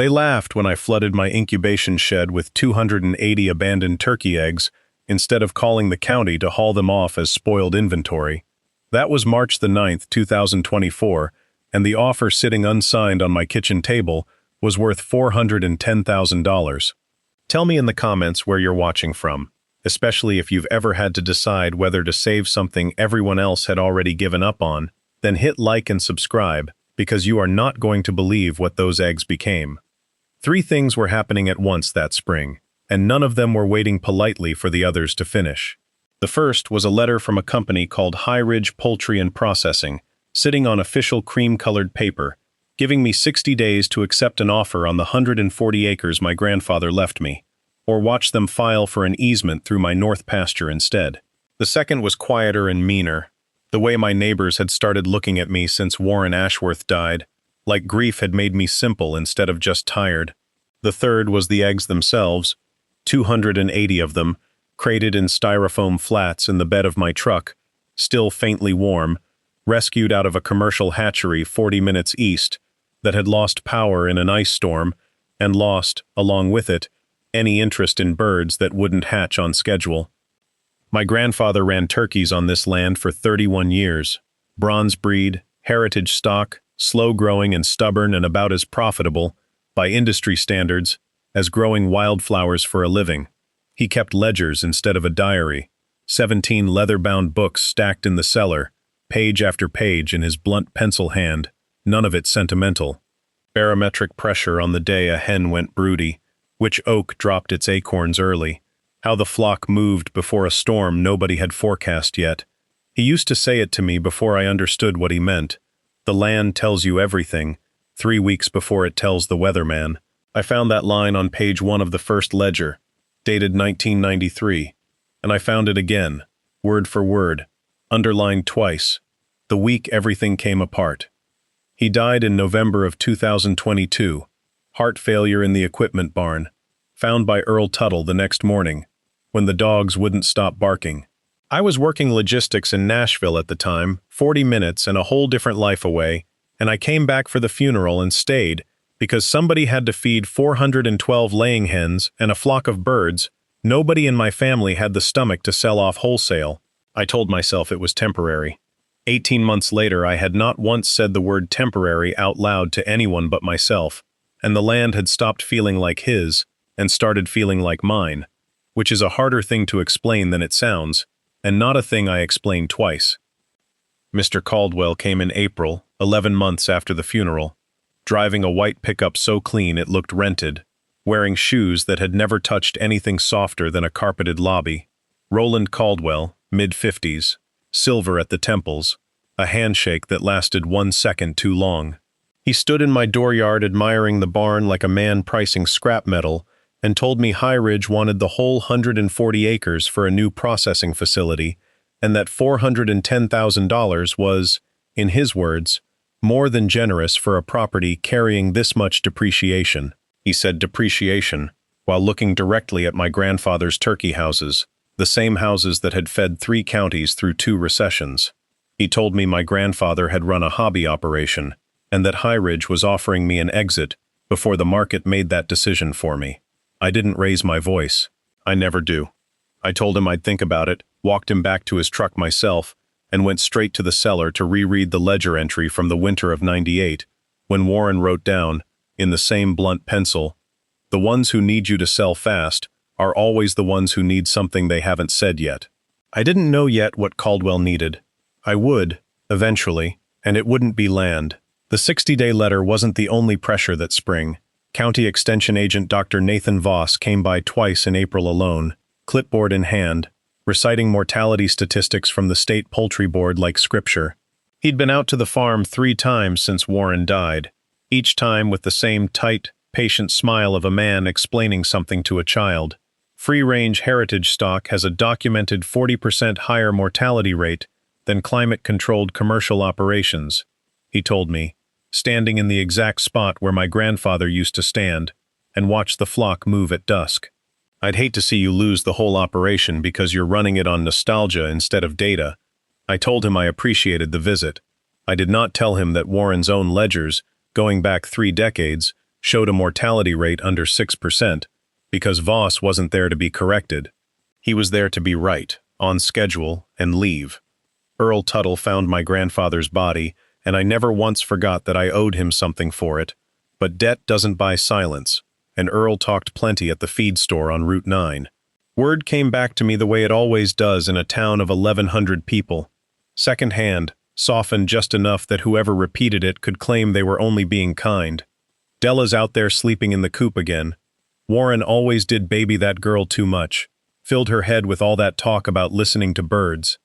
They laughed when I flooded my incubation shed with 280 abandoned turkey eggs instead of calling the county to haul them off as spoiled inventory. That was March the 9th, 2024, and the offer sitting unsigned on my kitchen table was worth $410,000. Tell me in the comments where you're watching from, especially if you've ever had to decide whether to save something everyone else had already given up on. Then hit like and subscribe, because you are not going to believe what those eggs became. 3 things were happening at once that spring, and none of them were waiting politely for the others to finish. The first was a letter from a company called High Ridge Poultry and Processing, sitting on official cream-colored paper, giving me 60 days to accept an offer on the 140 acres my grandfather left me, or watch them file for an easement through my north pasture instead. The second was quieter and meaner, the way my neighbors had started looking at me since Warren Ashworth died, like grief had made me simple instead of just tired. The third was the eggs themselves, 280 of them, crated in styrofoam flats in the bed of my truck, still faintly warm, rescued out of a commercial hatchery 40 minutes east that had lost power in an ice storm and lost, along with it, any interest in birds that wouldn't hatch on schedule. My grandfather ran turkeys on this land for 31 years. Bronze breed, heritage stock, slow-growing and stubborn and about as profitable, by industry standards, as growing wildflowers for a living. He kept ledgers instead of a diary, 17 leather-bound books stacked in the cellar, page after page in his blunt pencil hand, none of it sentimental. Barometric pressure on the day a hen went broody, which oak dropped its acorns early, how the flock moved before a storm nobody had forecast yet. He used to say it to me before I understood what he meant. The land tells you everything, 3 weeks before it tells the weatherman. I found that line on page 1 of the first ledger, dated 1993, and I found it again, word for word, underlined twice, the week everything came apart. He died in November of 2022, heart failure in the equipment barn, found by Earl Tuttle the next morning, when the dogs wouldn't stop barking. I was working logistics in Nashville at the time, 40 minutes and a whole different life away, and I came back for the funeral and stayed because somebody had to feed 412 laying hens and a flock of birds. Nobody in my family had the stomach to sell off wholesale. I told myself it was temporary. 18 months later, I had not once said the word temporary out loud to anyone but myself, and the land had stopped feeling like his and started feeling like mine, which is a harder thing to explain than it sounds, and not a thing I explained twice. Mr. Caldwell came in April, 11 months after the funeral, driving a white pickup so clean it looked rented, wearing shoes that had never touched anything softer than a carpeted lobby. Roland Caldwell, mid-50s, silver at the temples, a handshake that lasted 1 second too long. He stood in my dooryard admiring the barn like a man pricing scrap metal and told me High Ridge wanted the whole 140 acres for a new processing facility and that $410,000 was, in his words, more than generous for a property carrying this much depreciation. He said depreciation, while looking directly at my grandfather's turkey houses, the same houses that had fed 3 counties through 2 recessions. He told me my grandfather had run a hobby operation, and that High Ridge was offering me an exit before the market made that decision for me. I didn't raise my voice. I never do. I told him I'd think about it, walked him back to his truck myself, and went straight to the cellar to reread the ledger entry from the winter of '98, when Warren wrote down, in the same blunt pencil, "The ones who need you to sell fast are always the ones who need something they haven't said yet." I didn't know yet what Caldwell needed. I would, eventually, and it wouldn't be land. The 60-day letter wasn't the only pressure that spring. County Extension Agent Dr. Nathan Voss came by twice in April alone, clipboard in hand, reciting mortality statistics from the State Poultry Board like scripture. He'd been out to the farm 3 times since Warren died, each time with the same tight, patient smile of a man explaining something to a child. Free-range heritage stock has a documented 40% higher mortality rate than climate-controlled commercial operations, he told me, standing in the exact spot where my grandfather used to stand and watch the flock move at dusk. I'd hate to see you lose the whole operation because you're running it on nostalgia instead of data. I told him I appreciated the visit. I did not tell him that Warren's own ledgers, going back 3 decades, showed a mortality rate under 6%, because Voss wasn't there to be corrected. He was there to be right, on schedule, and leave. Earl Tuttle found my grandfather's body, and I never once forgot that I owed him something for it. But debt doesn't buy silence, and Earl talked plenty at the feed store on Route 9. Word came back to me the way it always does in a town of 1,100 people. Second-hand, softened just enough that whoever repeated it could claim they were only being kind. Della's out there sleeping in the coop again. Warren always did baby that girl too much, filled her head with all that talk about listening to birds.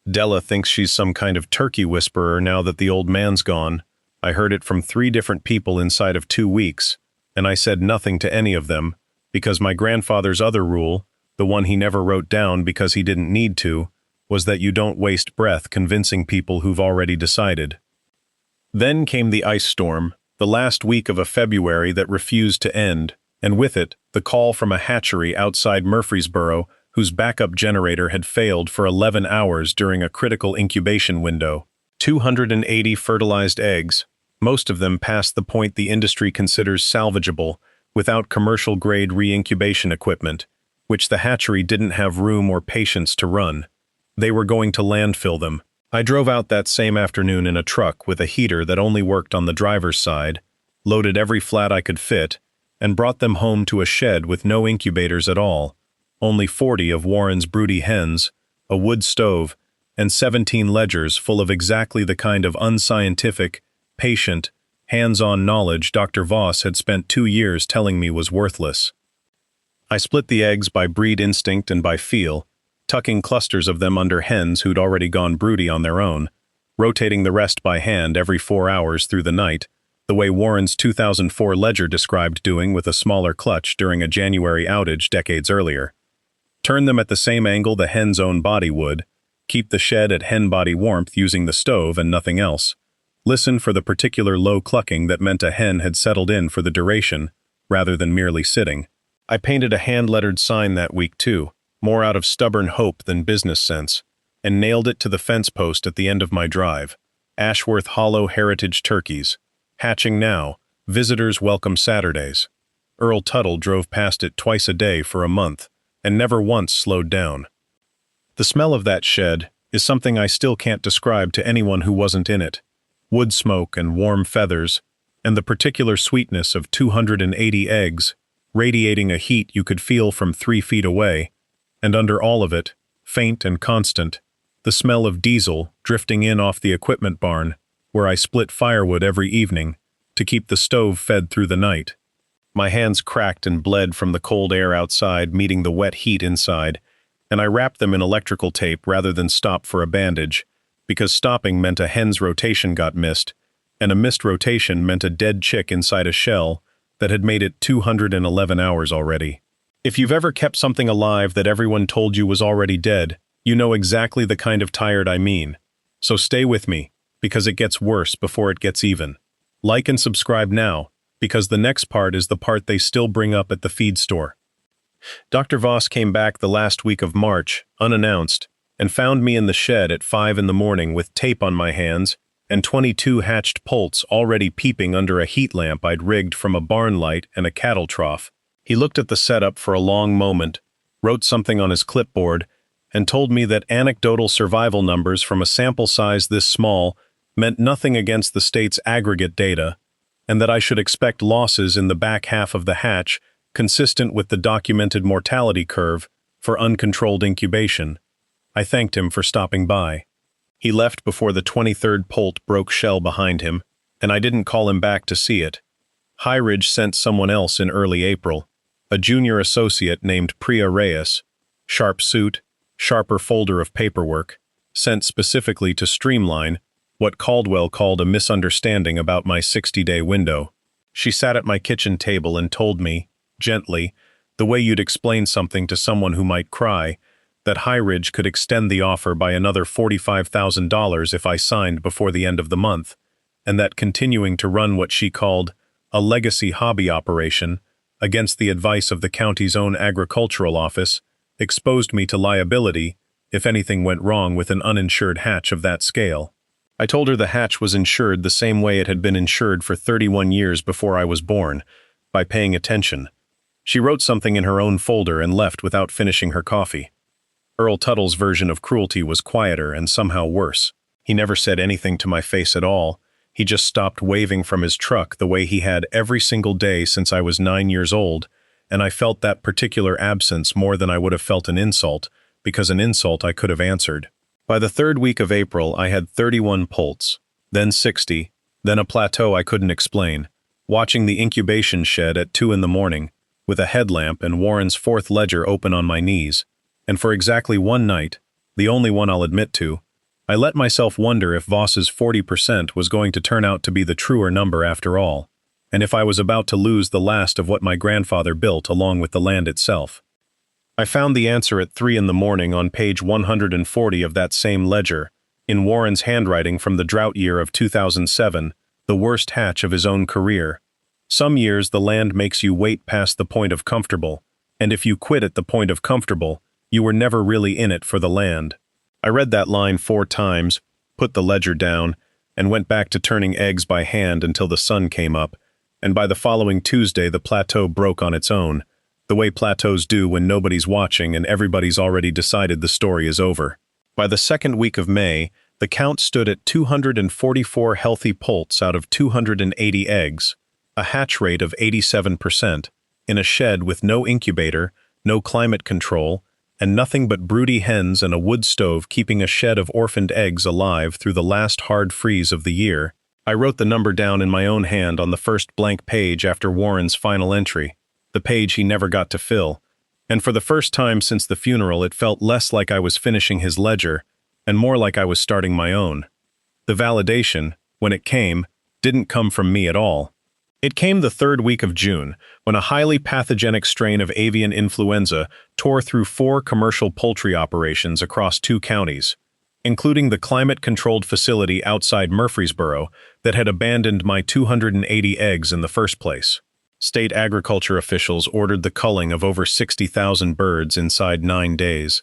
Della thinks she's some kind of turkey whisperer now that the old man's gone. I heard it from 3 different people inside of 2 weeks, and I said nothing to any of them, because my grandfather's other rule, the one he never wrote down because he didn't need to, was that you don't waste breath convincing people who've already decided. Then came the ice storm, the last week of a February that refused to end, and with it, the call from a hatchery outside Murfreesboro whose backup generator had failed for 11 hours during a critical incubation window. 280 fertilized eggs, most of them past the point the industry considers salvageable, without commercial-grade re-incubation equipment, which the hatchery didn't have room or patience to run. They were going to landfill them. I drove out that same afternoon in a truck with a heater that only worked on the driver's side, loaded every flat I could fit, and brought them home to a shed with no incubators at all, only 40 of Warren's broody hens, a wood stove, and 17 ledgers full of exactly the kind of unscientific, patient, hands-on knowledge Dr. Voss had spent 2 years telling me was worthless. I split the eggs by breed instinct and by feel, tucking clusters of them under hens who'd already gone broody on their own, rotating the rest by hand every 4 hours through the night, the way Warren's 2004 ledger described doing with a smaller clutch during a January outage decades earlier. Turn them at the same angle the hen's own body would, keep the shed at hen body warmth using the stove and nothing else. Listen for the particular low clucking that meant a hen had settled in for the duration, rather than merely sitting. I painted a hand-lettered sign that week too, more out of stubborn hope than business sense, and nailed it to the fence post at the end of my drive. Ashworth Hollow Heritage Turkeys. Hatching now. Visitors welcome Saturdays. Earl Tuttle drove past it twice a day for a month, and never once slowed down. The smell of that shed is something I still can't describe to anyone who wasn't in it. Wood smoke and warm feathers, and the particular sweetness of 280 eggs, radiating a heat you could feel from 3 feet away, and under all of it, faint and constant, the smell of diesel drifting in off the equipment barn, where I split firewood every evening to keep the stove fed through the night. My hands cracked and bled from the cold air outside meeting the wet heat inside, and I wrapped them in electrical tape rather than stop for a bandage, because stopping meant a hen's rotation got missed, and a missed rotation meant a dead chick inside a shell that had made it 211 hours already. If you've ever kept something alive that everyone told you was already dead, you know exactly the kind of tired I mean. So stay with me, because it gets worse before it gets even. Like and subscribe now, because the next part is the part they still bring up at the feed store. Dr. Voss came back the last week of March, unannounced, and found me in the shed at 5 in the morning with tape on my hands and 22 hatched poults already peeping under a heat lamp I'd rigged from a barn light and a cattle trough. He looked at the setup for a long moment, wrote something on his clipboard, and told me that anecdotal survival numbers from a sample size this small meant nothing against the state's aggregate data, and that I should expect losses in the back half of the hatch consistent with the documented mortality curve for uncontrolled incubation. I thanked him for stopping by. He left before the 23rd poult broke shell behind him, and I didn't call him back to see it. High Ridge sent someone else in early April, a junior associate named Priya Reyes, sharp suit, sharper folder of paperwork, sent specifically to streamline what Caldwell called a misunderstanding about my 60-day window. She sat at my kitchen table and told me, gently, the way you'd explain something to someone who might cry, that High Ridge could extend the offer by another $45,000 if I signed before the end of the month, and that continuing to run what she called a legacy hobby operation, against the advice of the county's own agricultural office, exposed me to liability if anything went wrong with an uninsured hatch of that scale. I told her the hatch was insured the same way it had been insured for 31 years before I was born, by paying attention. She wrote something in her own folder and left without finishing her coffee. Earl Tuttle's version of cruelty was quieter and somehow worse. He never said anything to my face at all. He just stopped waving from his truck the way he had every single day since I was 9 years old, and I felt that particular absence more than I would have felt an insult, because an insult I could have answered. By the third week of April, I had 31 pults, then 60, then a plateau I couldn't explain, watching the incubation shed at 2 in the morning, with a headlamp and Warren's fourth ledger open on my knees, and for exactly one night, the only one I'll admit to, I let myself wonder if Voss's 40% was going to turn out to be the truer number after all, and if I was about to lose the last of what my grandfather built along with the land itself. I found the answer at 3 in the morning on page 140 of that same ledger, in Warren's handwriting from the drought year of 2007, the worst hatch of his own career. Some years the land makes you wait past the point of comfortable, and if you quit at the point of comfortable, you were never really in it for the land. I read that line 4 times, put the ledger down, and went back to turning eggs by hand until the sun came up, and by the following Tuesday the plateau broke on its own, the way plateaus do when nobody's watching and everybody's already decided the story is over. By the second week of May, the count stood at 244 healthy poults out of 280 eggs, a hatch rate of 87%, in a shed with no incubator, no climate control, and nothing but broody hens and a wood stove keeping a shed of orphaned eggs alive through the last hard freeze of the year. I wrote the number down in my own hand on the first blank page after Warren's final entry, the page he never got to fill, and for the first time since the funeral it felt less like I was finishing his ledger, and more like I was starting my own. The validation, when it came, didn't come from me at all. It came the third week of June, when a highly pathogenic strain of avian influenza tore through 4 commercial poultry operations across 2 counties, including the climate-controlled facility outside Murfreesboro that had abandoned my 280 eggs in the first place. State agriculture officials ordered the culling of over 60,000 birds inside 9 days.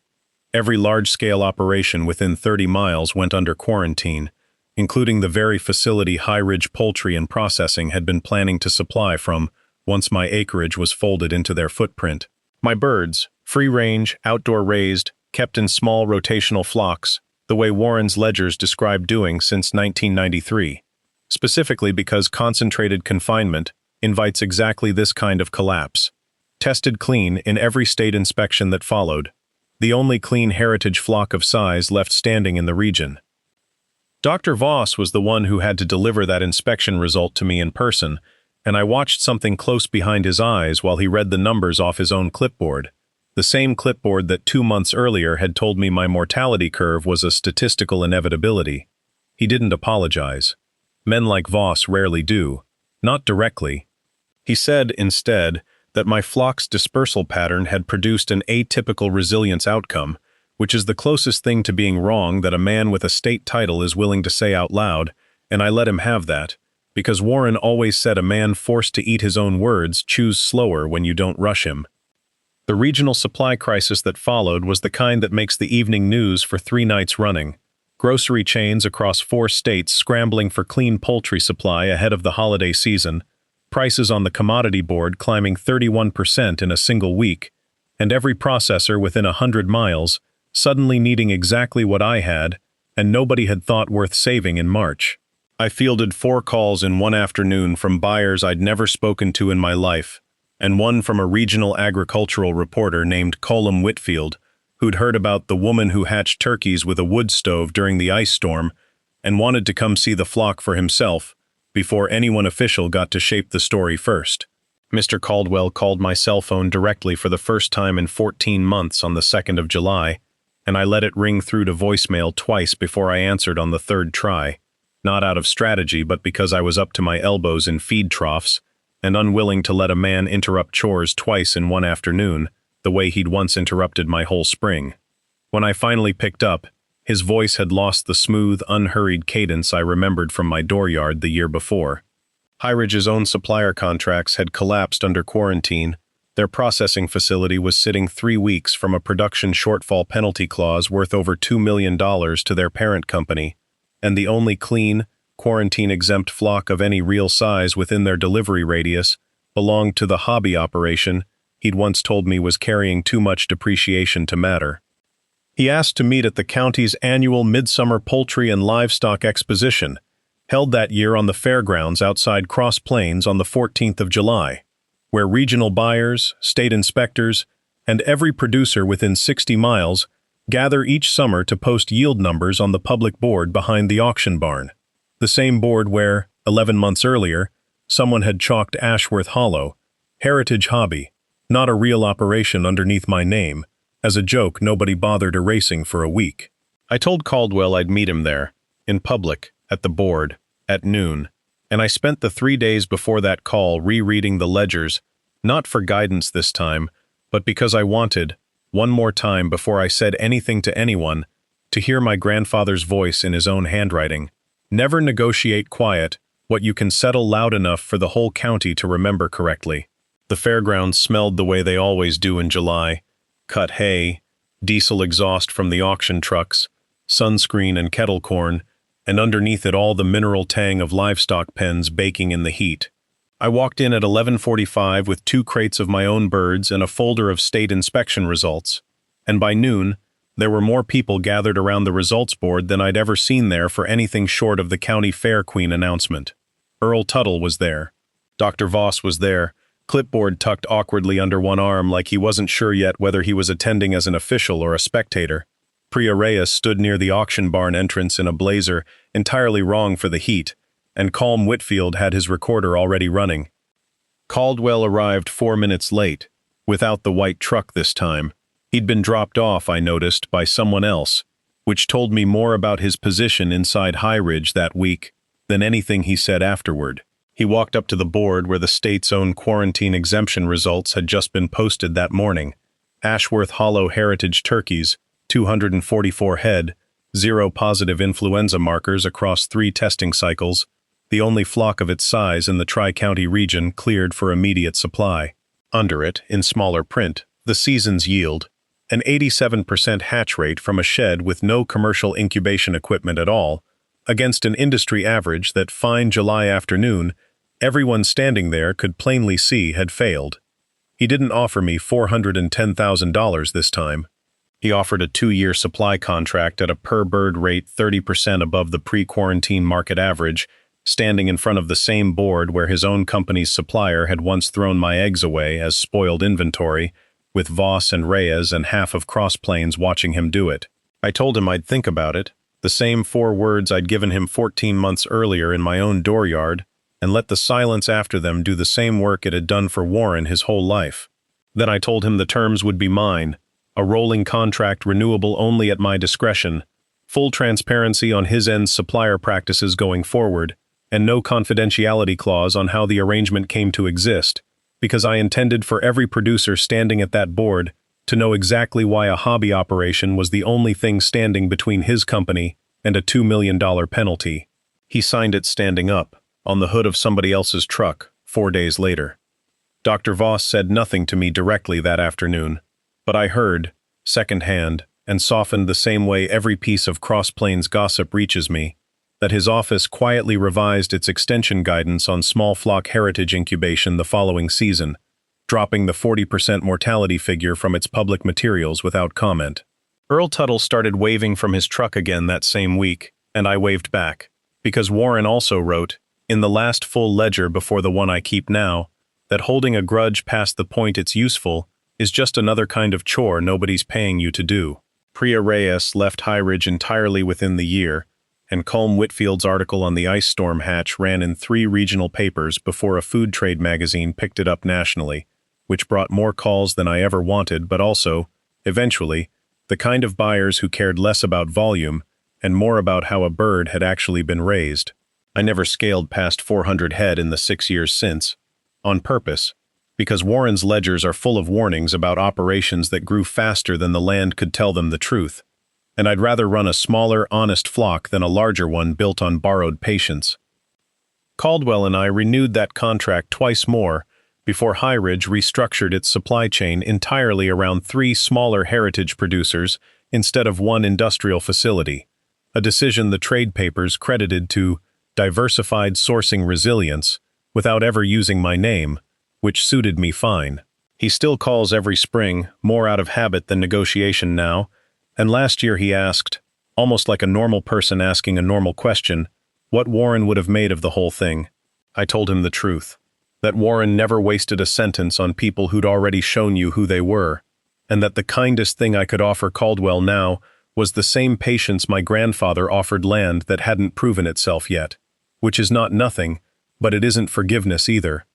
Every large-scale operation within 30 miles went under quarantine, including the very facility High Ridge Poultry and Processing had been planning to supply from once my acreage was folded into their footprint. My birds, free-range, outdoor-raised, kept in small rotational flocks, the way Warren's ledgers described doing since 1993, specifically because concentrated confinement invites exactly this kind of collapse. Tested clean in every state inspection that followed, the only clean heritage flock of size left standing in the region. Dr. Voss was the one who had to deliver that inspection result to me in person, and I watched something close behind his eyes while he read the numbers off his own clipboard, the same clipboard that 2 months earlier had told me my mortality curve was a statistical inevitability. He didn't apologize. Men like Voss rarely do, not directly. He said, instead, that my flock's dispersal pattern had produced an atypical resilience outcome, which is the closest thing to being wrong that a man with a state title is willing to say out loud, and I let him have that, because Warren always said a man forced to eat his own words chews slower when you don't rush him. The regional supply crisis that followed was the kind that makes the evening news for 3 nights running. Grocery chains across 4 states scrambling for clean poultry supply ahead of the holiday season, prices on the commodity board climbing 31% in a single week, and every processor within 100 miles suddenly needing exactly what I had, and nobody had thought worth saving in March. I fielded 4 calls in one afternoon from buyers I'd never spoken to in my life, and one from a regional agricultural reporter named Colum Whitfield, who'd heard about the woman who hatched turkeys with a wood stove during the ice storm and wanted to come see the flock for himself before anyone official got to shape the story first. Mr. Caldwell called my cell phone directly for the first time in 14 months on the 2nd of July, and I let it ring through to voicemail twice before I answered on the 3rd try, not out of strategy but because I was up to my elbows in feed troughs and unwilling to let a man interrupt chores twice in one afternoon, the way he'd once interrupted my whole spring. When I finally picked up, his voice had lost the smooth, unhurried cadence I remembered from my dooryard the year before. High Ridge's own supplier contracts had collapsed under quarantine. Their processing facility was sitting 3 weeks from a production shortfall penalty clause worth over $2 million to their parent company, and the only clean, quarantine-exempt flock of any real size within their delivery radius belonged to the hobby operation he'd once told me was carrying too much depreciation to matter. He asked to meet at the county's annual Midsummer Poultry and Livestock Exposition, held that year on the fairgrounds outside Cross Plains on the 14th of July, where regional buyers, state inspectors, and every producer within 60 miles gather each summer to post yield numbers on the public board behind the auction barn, the same board where, 11 months earlier, someone had chalked Ashworth Hollow, Heritage Hobby, not a real operation underneath my name. As a joke, nobody bothered erasing for a week. I told Caldwell I'd meet him there, in public, at the board, at noon, and I spent the 3 days before that call rereading the ledgers, not for guidance this time, but because I wanted, one more time before I said anything to anyone, to hear my grandfather's voice in his own handwriting. Never negotiate quiet what you can settle loud enough for the whole county to remember correctly. The fairgrounds smelled the way they always do in July: cut hay, diesel exhaust from the auction trucks, sunscreen and kettle corn, and underneath it all the mineral tang of livestock pens baking in the heat. I walked in at 11:45 with 2 crates of my own birds and a folder of state inspection results, and by noon, there were more people gathered around the results board than I'd ever seen there for anything short of the county fair queen announcement. Earl Tuttle was there. Dr. Voss was there, clipboard tucked awkwardly under one arm like he wasn't sure yet whether he was attending as an official or a spectator. Priya Reyes stood near the auction barn entrance in a blazer, entirely wrong for the heat, and Colm Whitfield had his recorder already running. Caldwell arrived 4 minutes late, without the white truck this time. He'd been dropped off, I noticed, by someone else, which told me more about his position inside High Ridge that week than anything he said afterward. He walked up to the board where the state's own quarantine exemption results had just been posted that morning. Ashworth Hollow Heritage turkeys, 244 head, 0 positive influenza markers across 3 testing cycles, the only flock of its size in the Tri-County region cleared for immediate supply. Under it, in smaller print, the season's yield, an 87% hatch rate from a shed with no commercial incubation equipment at all, against an industry average that fine July afternoon everyone standing there could plainly see had failed. He didn't offer me $410,000 this time. He offered a 2-year supply contract at a per-bird rate 30% above the pre-quarantine market average, standing in front of the same board where his own company's supplier had once thrown my eggs away as spoiled inventory, with Voss and Reyes and half of Cross Plains watching him do it. I told him I'd think about it, the same 4 words I'd given him 14 months earlier in my own dooryard, and let the silence after them do the same work it had done for Warren his whole life. Then I told him the terms would be mine, a rolling contract renewable only at my discretion, full transparency on his end's supplier practices going forward, and no confidentiality clause on how the arrangement came to exist, because I intended for every producer standing at that board to know exactly why a hobby operation was the only thing standing between his company and a $2 million penalty. He signed it standing up, on the hood of somebody else's truck, 4 days later. Dr. Voss said nothing to me directly that afternoon, but I heard, second-hand, and softened the same way every piece of Cross Plains gossip reaches me, that his office quietly revised its extension guidance on small flock heritage incubation the following season, dropping the 40% mortality figure from its public materials without comment. Earl Tuttle started waving from his truck again that same week, and I waved back, because Warren also wrote, in the last full ledger before the one I keep now, that holding a grudge past the point it's useful is just another kind of chore nobody's paying you to do. Priya Reyes left High Ridge entirely within the year, and Colm Whitfield's article on the ice storm hatch ran in 3 regional papers before a food trade magazine picked it up nationally, which brought more calls than I ever wanted, but also, eventually, the kind of buyers who cared less about volume and more about how a bird had actually been raised. I never scaled past 400 head in the 6 years since, on purpose, because Warren's ledgers are full of warnings about operations that grew faster than the land could tell them the truth, and I'd rather run a smaller, honest flock than a larger one built on borrowed patience. Caldwell and I renewed that contract twice more before High Ridge restructured its supply chain entirely around 3 smaller heritage producers instead of 1 industrial facility, a decision the trade papers credited to diversified sourcing resilience without ever using my name, which suited me fine. He still calls every spring, more out of habit than negotiation now, and last year he asked, almost like a normal person asking a normal question, what Warren would have made of the whole thing. I told him the truth, that Warren never wasted a sentence on people who'd already shown you who they were, and that the kindest thing I could offer Caldwell now was the same patience my grandfather offered land that hadn't proven itself yet, which is not nothing, but it isn't forgiveness either.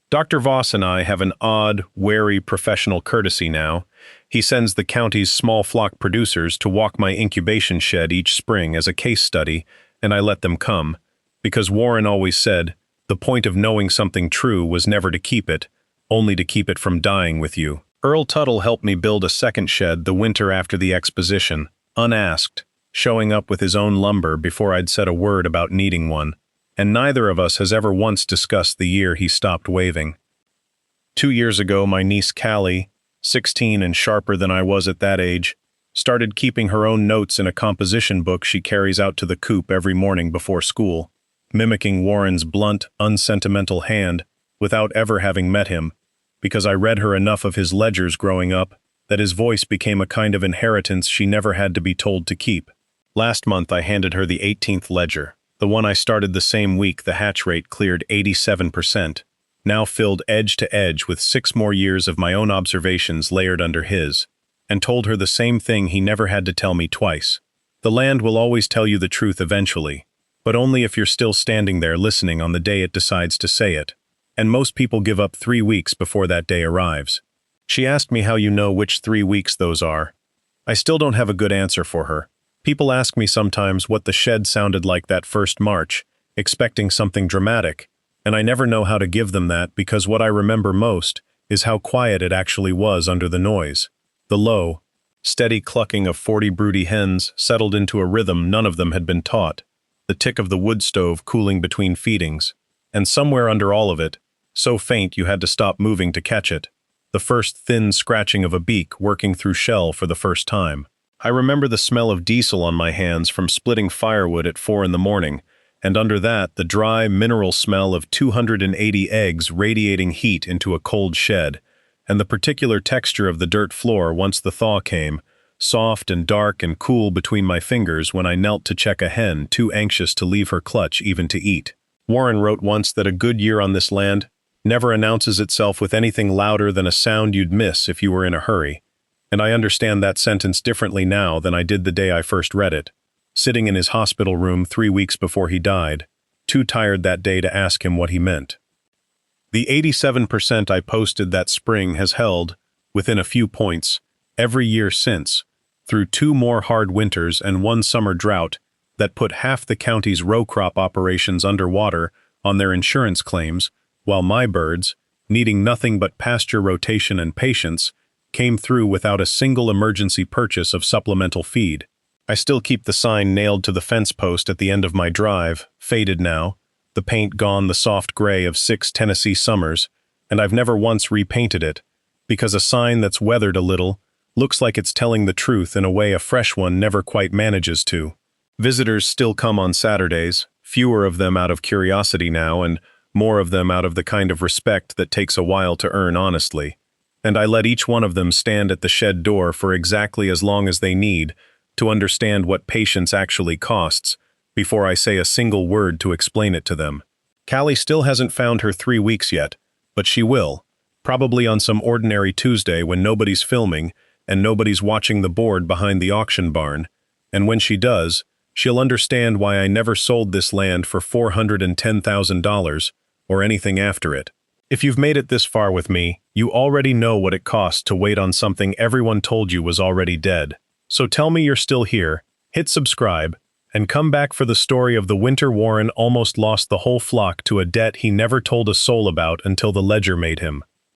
Dr. Voss and I have an odd, wary professional courtesy now. He sends the county's small flock producers to walk my incubation shed each spring as a case study, and I let them come, because Warren always said, the point of knowing something true was never to keep it, only to keep it from dying with you. Earl Tuttle helped me build a second shed the winter after the exposition, unasked, showing up with his own lumber before I'd said a word about needing one, and neither of us has ever once discussed the year he stopped waving. 2 years ago, my niece Callie, 16 and sharper than I was at that age, started keeping her own notes in a composition book she carries out to the coop every morning before school, mimicking Warren's blunt, unsentimental hand without ever having met him, because I read her enough of his ledgers growing up that his voice became a kind of inheritance she never had to be told to keep. Last month I handed her the 18th ledger, the one I started the same week the hatch rate cleared 87%, now filled edge to edge with 6 more years of my own observations layered under his, and told her the same thing he never had to tell me twice. The land will always tell you the truth eventually, but only if you're still standing there listening on the day it decides to say it, and most people give up 3 weeks before that day arrives. She asked me how you know which 3 weeks those are. I still don't have a good answer for her. People ask me sometimes what the shed sounded like that first March, expecting something dramatic, and I never know how to give them that because what I remember most is how quiet it actually was under the noise. The low, steady clucking of 40 broody hens settled into a rhythm none of them had been taught, the tick of the wood stove cooling between feedings, and somewhere under all of it, so faint you had to stop moving to catch it, the first thin scratching of a beak working through shell for the first time. I remember the smell of diesel on my hands from splitting firewood at 4 in the morning, and under that the dry, mineral smell of 280 eggs radiating heat into a cold shed, and the particular texture of the dirt floor once the thaw came, soft and dark and cool between my fingers when I knelt to check a hen too anxious to leave her clutch even to eat. Warren wrote once that a good year on this land never announces itself with anything louder than a sound you'd miss if you were in a hurry, and I understand that sentence differently now than I did the day I first read it, sitting in his hospital room 3 weeks before he died, too tired that day to ask him what he meant. The 87% I posted that spring has held, within a few points, every year since, through 2 more hard winters and 1 summer drought that put half the county's row crop operations underwater on their insurance claims, while my birds, needing nothing but pasture rotation and patience, came through without a single emergency purchase of supplemental feed. I still keep the sign nailed to the fence post at the end of my drive, faded now, the paint gone the soft gray of 6 Tennessee summers, and I've never once repainted it, because a sign that's weathered a little looks like it's telling the truth in a way a fresh one never quite manages to. Visitors still come on Saturdays, fewer of them out of curiosity now, and more of them out of the kind of respect that takes a while to earn honestly. And I let each one of them stand at the shed door for exactly as long as they need to understand what patience actually costs before I say a single word to explain it to them. Callie still hasn't found her 3 weeks yet, but she will, probably on some ordinary Tuesday when nobody's filming and nobody's watching the board behind the auction barn, and when she does, she'll understand why I never sold this land for $410,000 or anything after it. If you've made it this far with me, you already know what it costs to wait on something everyone told you was already dead. So tell me you're still here, hit subscribe, and come back for the story of the winter Warren almost lost the whole flock to a debt he never told a soul about until the ledger made him.